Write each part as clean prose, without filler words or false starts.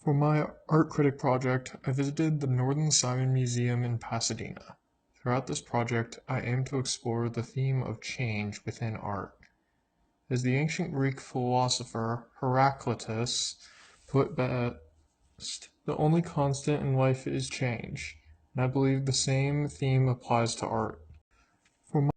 For my art critic project, I visited the Northern Simon Museum in Pasadena. Throughout this project, I aim to explore the theme of change within art. As the ancient Greek philosopher Heraclitus put best, the only constant in life is change, and I believe the same theme applies to art. For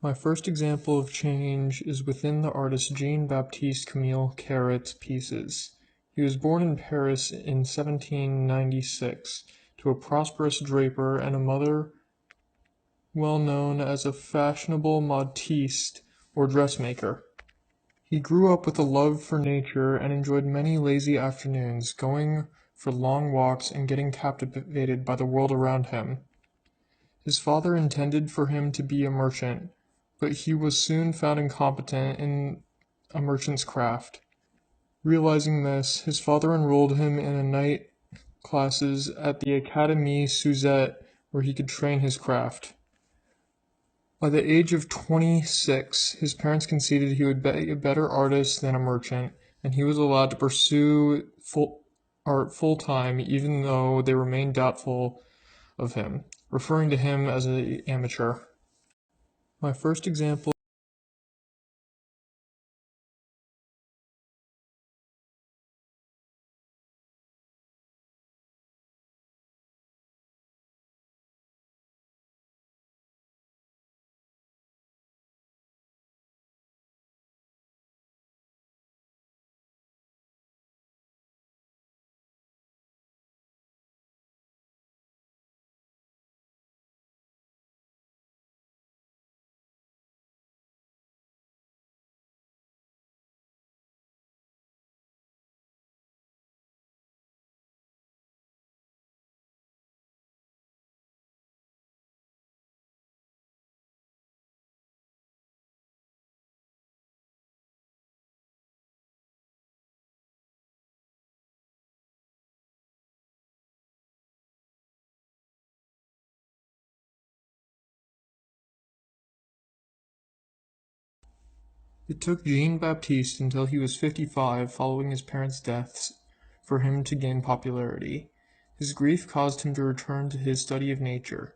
my first example of change is within the artist Jean-Baptiste Camille Corret's pieces. He was born in Paris in 1796 to a prosperous draper and a mother well known as a fashionable modiste or dressmaker. He grew up with a love for nature and enjoyed many lazy afternoons, going for long walks and getting captivated by the world around him. His father intended for him to be a merchant, but he was soon found incompetent in a merchant's craft. Realizing this, his father enrolled him in a night classes at the Académie Suzette where he could train his craft. By the age of 26, his parents conceded he would be a better artist than a merchant, and he was allowed to pursue art full time even though they remained doubtful of him, referring to him as an amateur. My first example It took Jean-Baptiste until he was 55 following his parents' deaths for him to gain popularity. His grief caused him to return to his study of nature.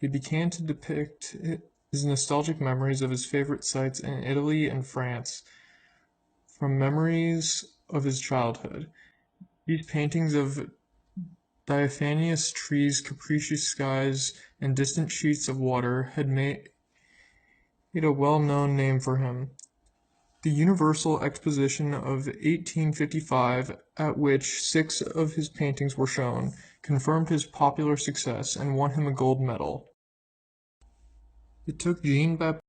He began to depict his nostalgic memories of his favorite sites in Italy and France from memories of his childhood. These paintings of diaphanous trees, capricious skies, and distant sheets of water had made a well-known name for him. The Universal Exposition of 1855, at which 6 of his paintings were shown, confirmed his popular success and won him a gold medal. It took Jean-Baptiste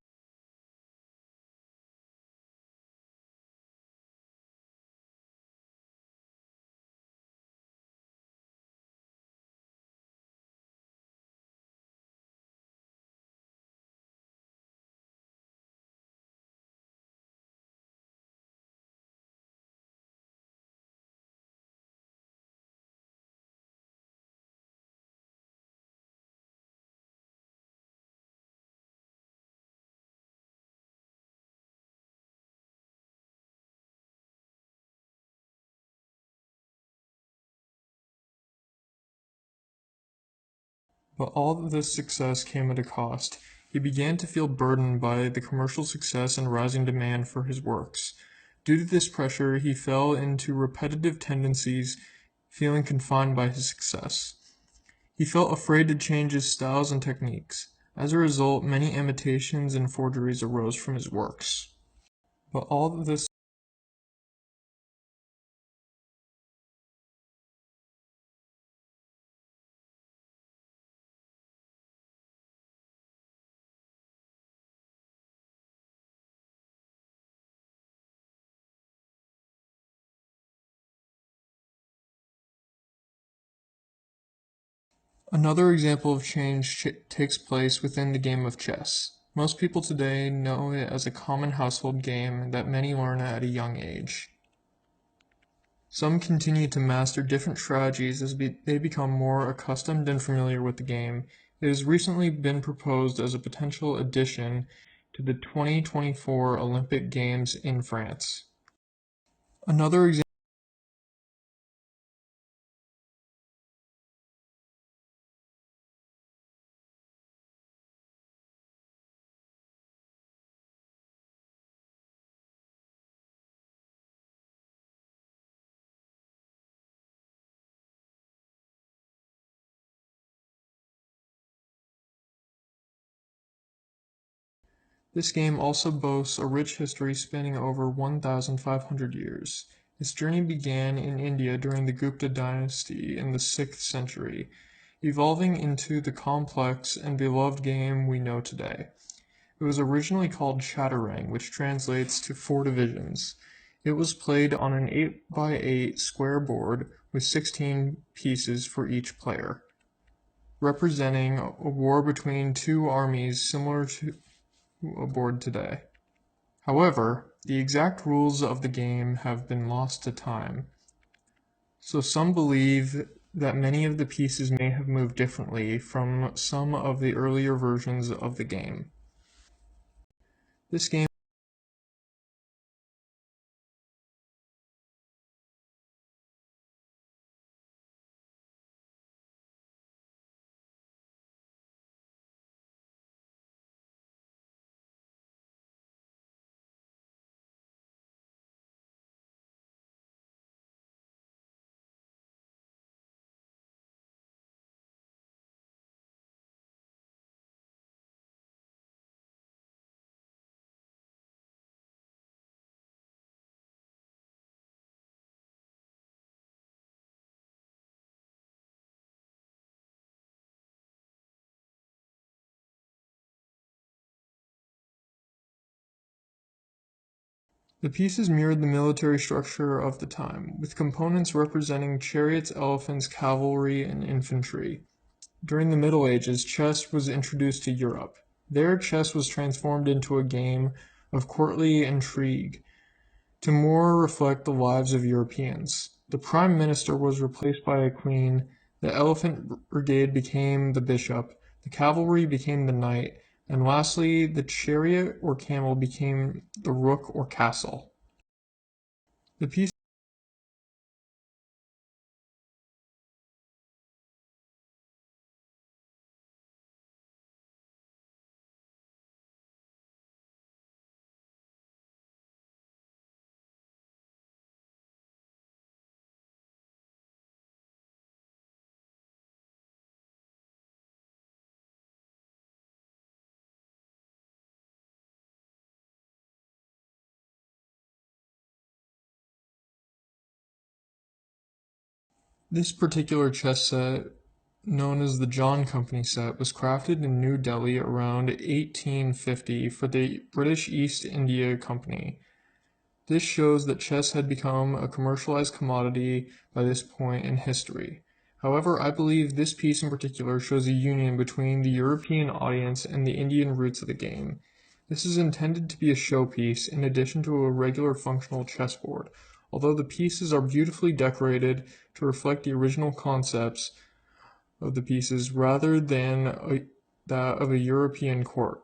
But all this success came at a cost. He began to feel burdened by the commercial success and rising demand for his works. Due to this pressure, he fell into repetitive tendencies, feeling confined by his success. He felt afraid to change his styles and techniques. As a result, many imitations and forgeries arose from his works. But all this Another example of change takes place within the game of chess. Most people today know it as a common household game that many learn at a young age. Some continue to master different strategies as they become more accustomed and familiar with the game. It has recently been proposed as a potential addition to the 2024 Olympic Games in France. Another example This game also boasts a rich history spanning over 1,500 years. Its journey began in India during the Gupta dynasty in the 6th century, evolving into the complex and beloved game we know today. It was originally called Chaturang, which translates to four divisions. It was played on an 8x8 square board with 16 pieces for each player, representing a war between two armies similar to a board today. However, the exact rules of the game have been lost to time, so some believe that many of the pieces may have moved differently from some of the earlier versions of the game. This game The pieces mirrored the military structure of the time, with components representing chariots, elephants, cavalry, and infantry. During the Middle Ages, chess was introduced to Europe. There, chess was transformed into a game of courtly intrigue to more reflect the lives of Europeans. The prime minister was replaced by a queen, the elephant brigade became the bishop, the cavalry became the knight, and lastly, the chariot or camel became the rook or castle. The piece This particular chess set, known as the John Company set, was crafted in New Delhi around 1850 for the British East India Company. This shows that chess had become a commercialized commodity by this point in history. However, I believe this piece in particular shows a union between the European audience and the Indian roots of the game. This is intended to be a showpiece in addition to a regular functional chessboard, although the pieces are beautifully decorated to reflect the original concepts of the pieces rather than that of a European court.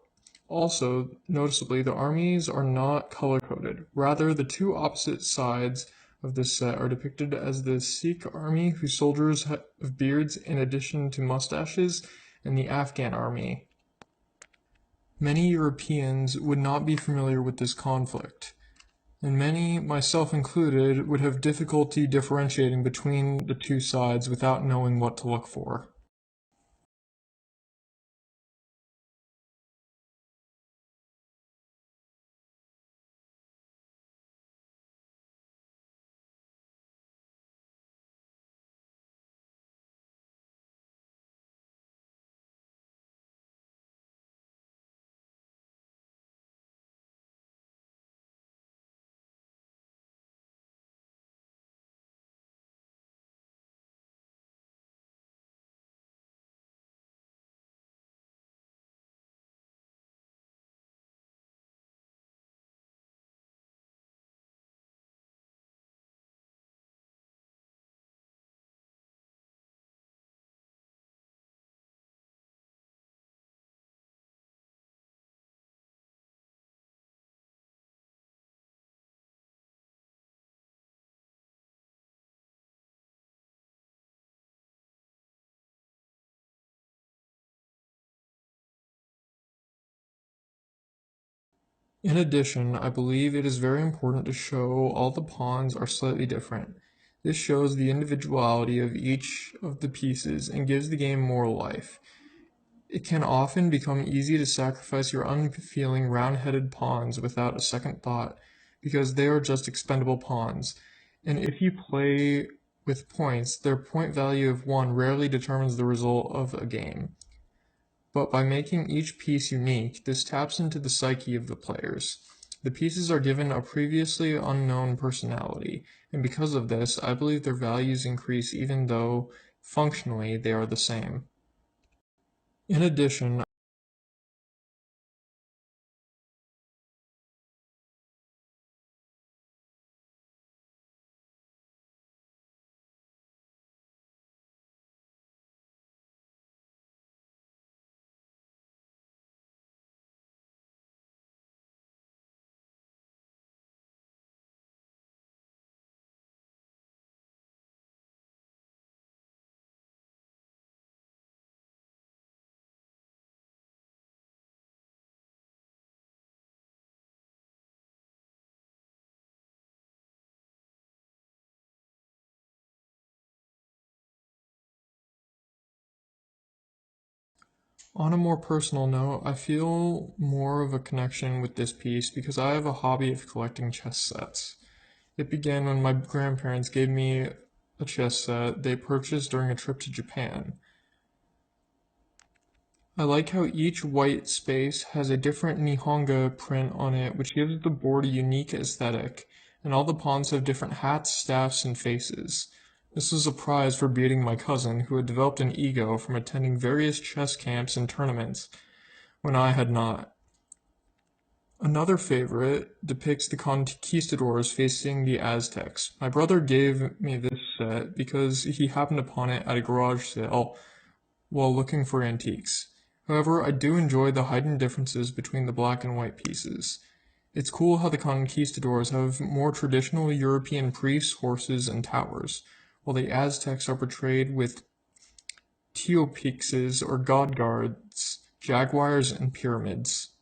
Also, noticeably, the armies are not color-coded. Rather, the two opposite sides of this set are depicted as the Sikh army, whose soldiers have beards in addition to mustaches, and the Afghan army. Many Europeans would not be familiar with this conflict, and many, myself included, would have difficulty differentiating between the two sides without knowing what to look for. In addition, I believe it is very important to show all the pawns are slightly different. This shows the individuality of each of the pieces and gives the game more life. It can often become easy to sacrifice your unfeeling round-headed pawns without a second thought, because they are just expendable pawns, and if you play with points, their point value of 1 rarely determines the result of a game. But by making each piece unique, this taps into the psyche of the players. The pieces are given a previously unknown personality, and because of this, I believe their values increase even though, functionally, they are the same. In addition, on a more personal note, I feel more of a connection with this piece because I have a hobby of collecting chess sets. It began when my grandparents gave me a chess set they purchased during a trip to Japan. I like how each white space has a different Nihonga print on it, which gives the board a unique aesthetic, and all the pawns have different hats, staffs, and faces. This was a prize for beating my cousin, who had developed an ego from attending various chess camps and tournaments, when I had not. Another favorite depicts the conquistadors facing the Aztecs. My brother gave me this set because he happened upon it at a garage sale while looking for antiques. However, I do enjoy the heightened differences between the black and white pieces. It's cool how the conquistadors have more traditional European priests, horses, and towers, while the Aztecs are portrayed with teopixes or god guards, jaguars, and pyramids.